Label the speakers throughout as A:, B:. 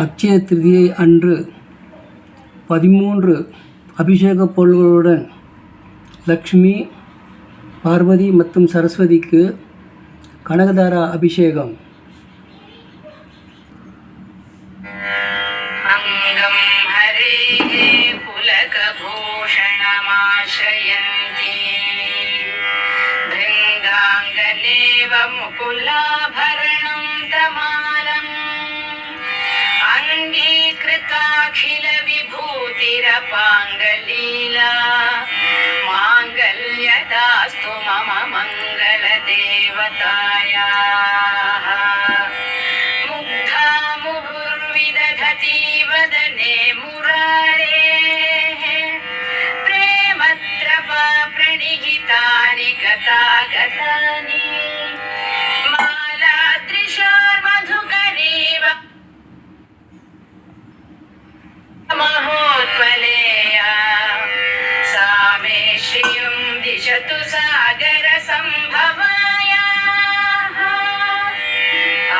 A: அக்ஷய திருதியை அன்று 13 அபிஷேக பொருள்களுடன் லக்ஷ்மி, பார்வதி மற்றும் சரஸ்வதிக்கு கனகதாரா அபிஷேகம்.
B: அங்கம் ஹரே புலகபூஷணமாஸ்ரயந்தி பிருங்காங்கனேவ முகுலாபரணம் தமாலம் அங்கீகிருதாகில விபூதிரபாங்கலீலா மாங்கல்யதாஸ்து மம மங்கள தேவதாயாः முக்தா முहुर्विदधति वदने मुरारेः प्रेमत्रपा प्रणिहितानि गतागतानि मालादृशार्मधुकरीव महोत्पलेया सा मे श्रियं दिशतु सागरसम्भवायाः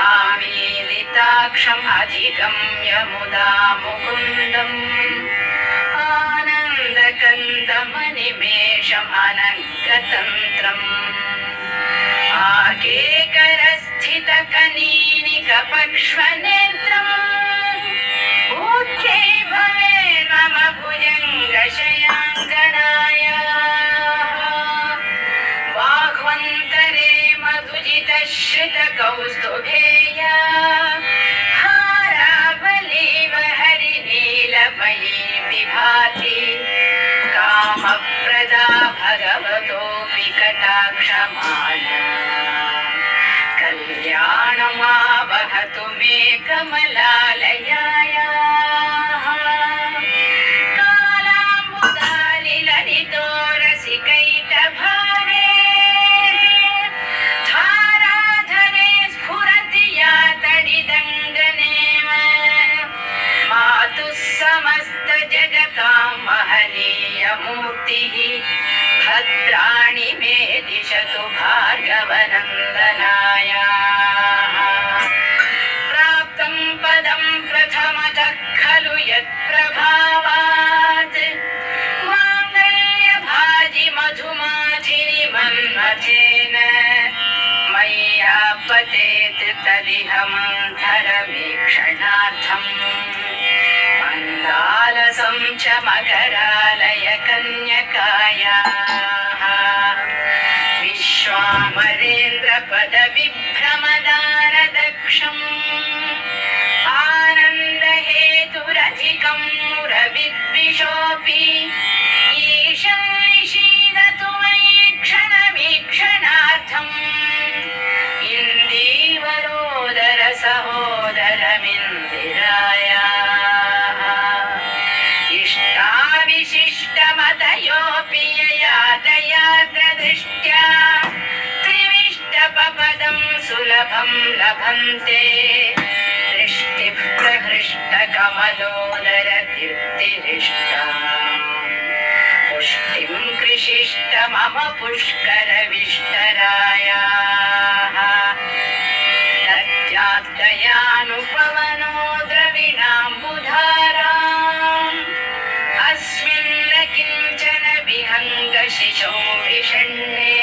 B: आमीलिताक्षम् अधिगम्य मुदा मुकुन्दम् आनन्दकन्दमनिमेषम् अनङ्गतन्त्रम् आकेकरस्थितकनीनिकपक्ष्वनेत्रम् ऊर्ध्वे भवे मम भुजङ्गशयाङ्गनायाः बाह्वन्तरे मधुजितश्रितकौस्तुभेया हारावलीव हरिनीलमयी विभाति कामप्रदा भगवतोऽपि कटाक्षमाला कल्याणमावहतु मे कमलालयायाः कालाम्बुदालिललितो रसिकैटभारे धाराधरे स्फुरति या तडिदङ्गनेव मातुः समस्तजगतां महनीयमूर्तिः भद्राणि मे दिशतु भार्गवनन्दनायाः प्राप्तं पदं प्रथमतः खलु यत्प्रभावात् माङ्गल्यभाजि मधुमाधिनि मन्मथेन मय्यापतेत् तदिह मन्थरवीक्षणार्थम् मन्दालसं च मकरालय कन्यकायाः विश्वामरेन्द्रपदविभ्रमदानदक्षम् आनन्दहेतुरधिकं मुरविद्विषोऽपि ईशं निषीदतु मयि क्षणमीक्षणार्थम् इन्दीवरोदर सहोदरमिन्दिरायाः इष्टाविशिष्टमतयोऽपि ययातयात्रदृष्ट्या त्रिविष्टपपदं सुलभं लभन्ते दृष्टिः प्रहृष्टकमलोदर दीप्तिरिष्टाम् पुष्टिं कृषिष्ट मम पुष्करविष्टरायाः नद्याद्दयानुपवनो द्रविणाम्बुधाराम् अस्मिन् न किञ्चन विहङ्गशिशौ विषण्णे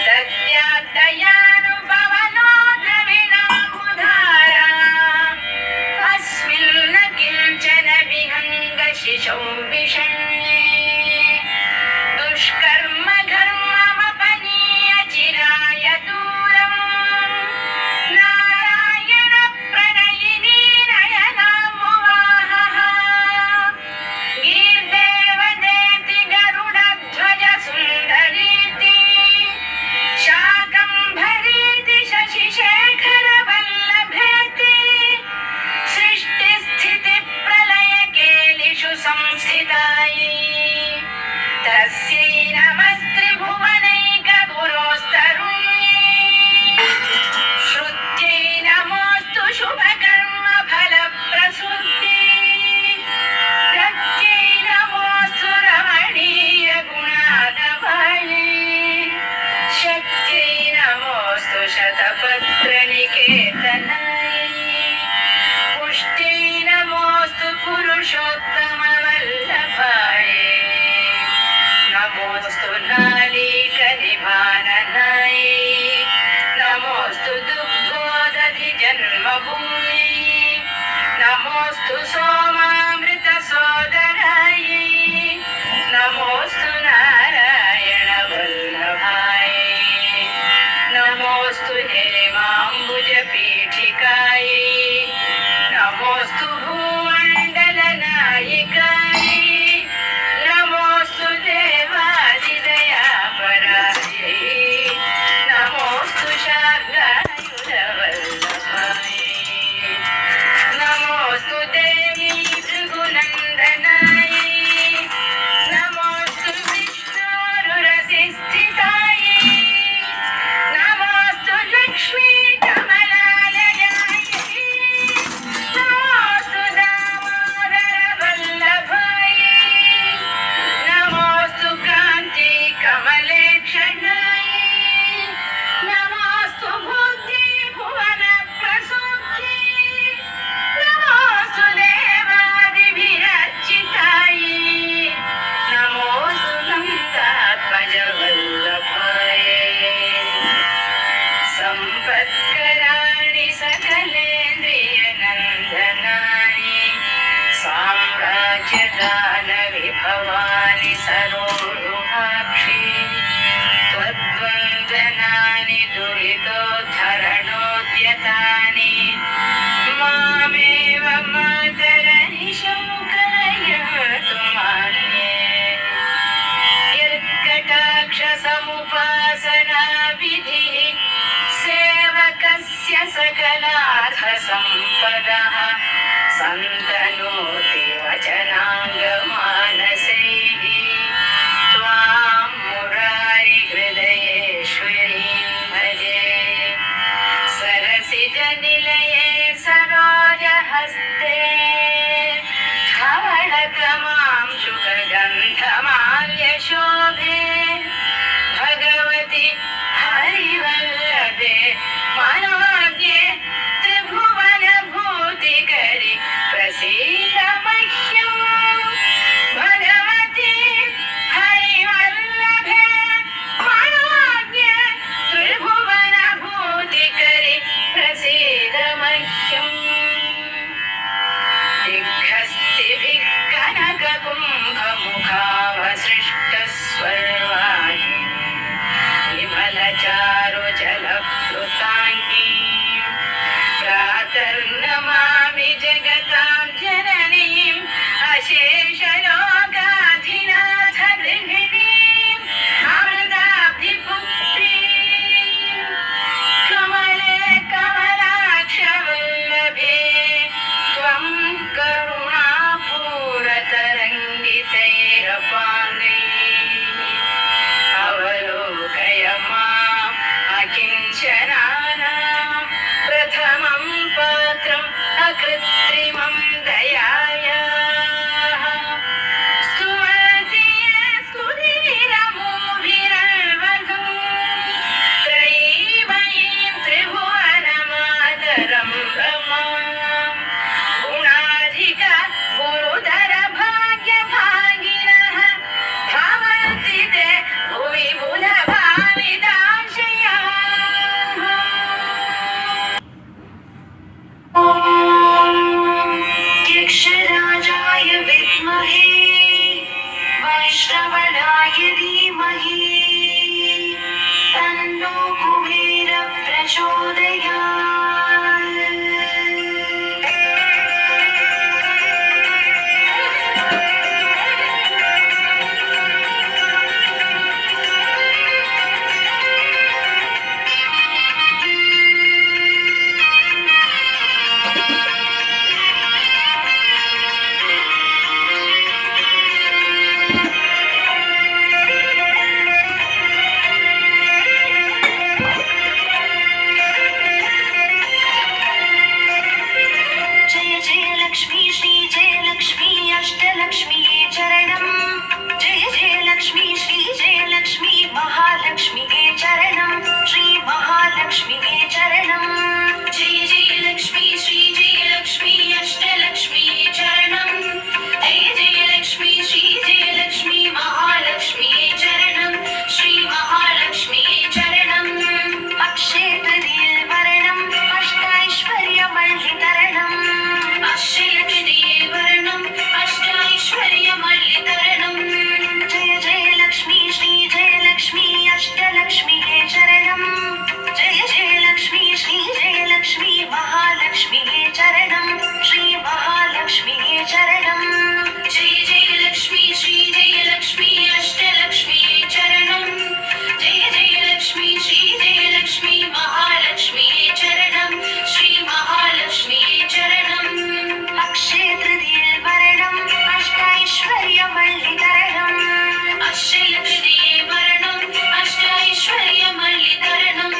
B: दद्याद्दयानुपवनो द्रविणाम्बुधाराम् अस्मिन् न किञ्चन विहङ्गशिशौ विषण्णे दुष्कर्म घर्ममपनीय चिरा जाह्नवी भवानि सरोरुहाक्षी त्वद्वन्दनानि दुरितोद्धरणोद्यतानि मामेव मातरनिशं कलयतु मान्ये यत्कटाक्षसमुपासनाविधिः सेवकस्य सकलार्थसम्पदः सन्तनोति वचनाङ्गमानसैः त्वां मुरारिहृदयेश्वरीं भजे सरसिजनिलये सरोजहस्ते धवलतमां शुकगन्धमाल्यशोभे भगवति हरिवल्लभे मनोज्ञे त्रिभुवनभूतिकरि प्रसीद मह्यं भगवति हरिवल्लभे मनोज्ञे त्रिभुवनभूतिकरि प्रसीद मह्यम् दिग्हस्तिभिः कनककुम्भमुखावसृष्टस्वर्वाहिनी विमलचारुजलप्लुताङ्गी प्रातर्नमामि जगतां जननीम् अशेषलोकाधिनाथगृहिणीम् अमृताब्धिपुत्रीम् कमले कमलाक्षवल्लभे त्वं करुणापूरतरङ्गितैरपाङ्गैः अवलोकय माम् अकिञ्चनानां प्रथमं पात्रम् अकृत्रिमं दयायाः स्तुवन्ति ये स्तुतिविरमोभिरल्वधूं त्रयीमयीं त्रिभुवनमातरं रमाम् गुणाधिक गुरुधर भाग्यभागिनः भवन्ति ते भुवि बुधभाविताशयाः यक्षराजाय विद्महे वैष्णवनाय धीमहि तन्नो कुबेर प्रचोदयात् जय जय लक्ष्मी श्री जय लक्ष्मी अष्टलक्ष्मी चरणं जय जय लक्ष्मी श्री जय लक्ष्मी महालक्ष्मी चरणं श्री महालक्ष्मी चरणं जय जय लक्ष्मी श्री जय लक्ष्मी अष्टलक्ष्मी चरणं जय जय लक्ष्मी श्री जय लक्ष्मी महालक्ष्मी चरणं श्री महालक्ष्मी चरणं अक्षेत्रदीर्वर्णम् अष्टैश्वर्यमल्लितरणम् अक्षयकृतिवर्णम् अष्टैश्वर्यमल्लितरणम् जय जय लक्ष्मी श्री जय लक्ष्मी अष्टलक्ष्मी चरणं जय जय लक्ष्मी श्री जय लक्ष्मी महालक्ष्मी चरणं श्री महालक्ष्मी चरणं जय जय लक्ष्मी श्री जय लक्ष्मी अष्टलक्ष्मी चरणं जय जय लक्ष्मी श्री जय लक्ष्मी महालक्ष्मी चरणं श्री महालक्ष्मी चरणम् अक्षेत्रदीर्वर्णम् अष्टैश्वर्यमल्लितरणम् अक्षयकृतिवर्णम् अष्टैश्वर्यमल्लितरणम्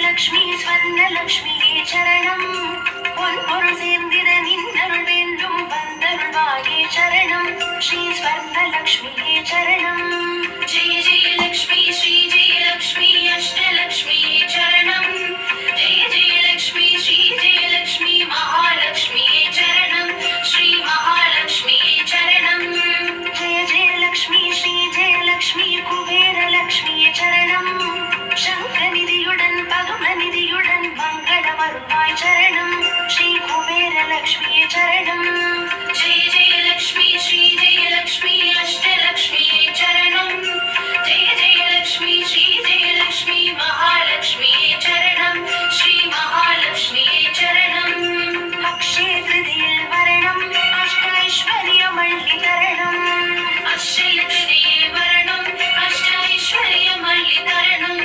B: लक्ष्मी स्वर्णलक्ष्मी चरणं பொன்பொருள் சேர்ந்திட நின்றருள் வேண்டும் श्री स्वर्णलक्ष्मी चरणम् जय जय लक्ष्मी श्री जय लक्ष्मी अष्टलक्ष्मी चरणम् जय जय लक्ष्मी श्री जय लक्ष्मी महालक्ष्मी चरणम् श्री महालक्ष्मी चरणम् जय जय लक्ष्मी श्री जय लक्ष्मी कुबेरलक्ष्मी चरणम् शङ्खनिधियुडन् पद्मनिधियुडन् मङ्गलमरुळाय चरणम् श्री कुबेरलक्ष्मी चरणम् जय जय लक्ष्मी श्री जय लक्ष्मी अष्टलक्ष्मी चरणम् जय जय लक्ष्मी श्री जय लक्ष्मी महालक्ष्मी चरणम् श्री महालक्ष्मी चरणम् अक्षय तृतीये वरणम् अष्टैश्वर्यमल्लितरणम् अक्षय तृतीये वरणम् अष्टैश्वर्यमल्लितरणम्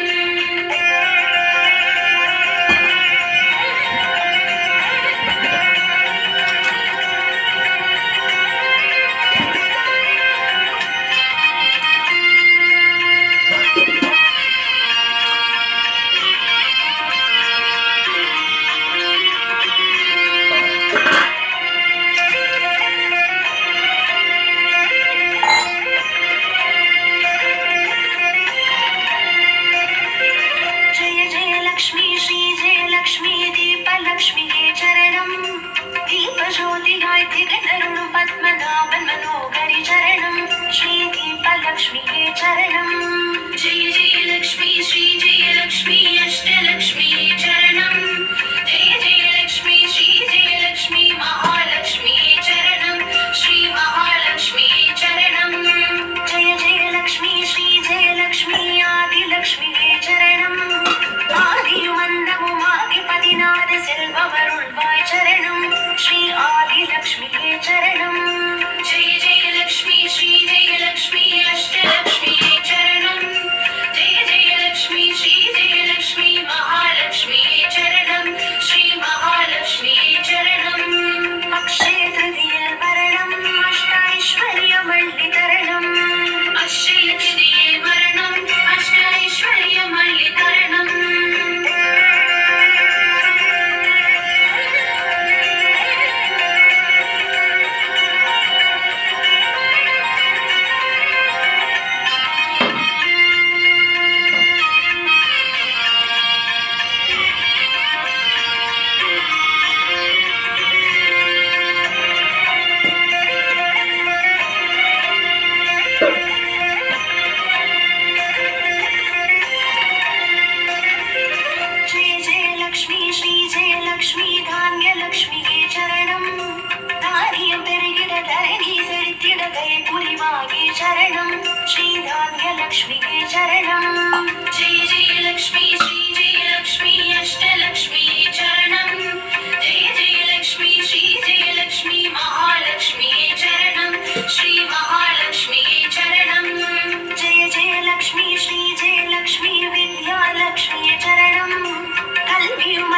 B: जय जय लक्ष्मी श्री जय लक्ष्मी दीपलक्ष्मी चरणम् दीपज्योतिगाय दिगंतरुणु पद्मनाभन् मनोहरि चरणम् श्री दीपलक्ष्मी चरणम् जय जय लक्ष्मी श्री जय लक्ष्मी अष्टलक्ष्मी चरणम् जय जय लक्ष्मी श्री जय लक्ष्मी महालक्ष्मी चरणम् श्री महालक्ष्मी चरणम् जय जय लक्ष्मी श्री जय लक्ष्मी आदिलक्ष्मी चरणम् आदियुमन्दमु आदिपतिनाथ सेल्ववरुळ्वाय चरणम् श्री आदिलक्ष्मी चरणम् जय जय लक्ष्मी श्री जय लक्ष्मी अष्टलक्ष्मी चरणम् जय जय लक्ष्मी श्री जय लक्ष्मी महालक्ष्मी चरणम् श्री महालक्ष्मी चरणम् अक्षय तृतीये वरणम् अष्टैश्वर्यमल्लितरणम् अक्षय तृतीये वरणम् अष्टैश्वर्यमल्लितरणम् जय जय लक्ष्मी श्री जय लक्ष्मी धान्यलक्ष्मी चरणम् धान्यं पेरुगिड धरणी सेळित्तिड दये पुरिवागे चरणम् श्री धान्यलक्ष्मी चरणम् जय जय लक्ष्मी श्री जय लक्ष्मी अष्टलक्ष्मी चरणम् जय जय लक्ष्मी श्री जय लक्ष्मी महालक्ष्मी चरणम् श्री महालक्ष्मी चरणम् जय जय लक्ष्मी श्री जय लक्ष्मी विद्यालक्ष्मी चरणम् कल्वियुम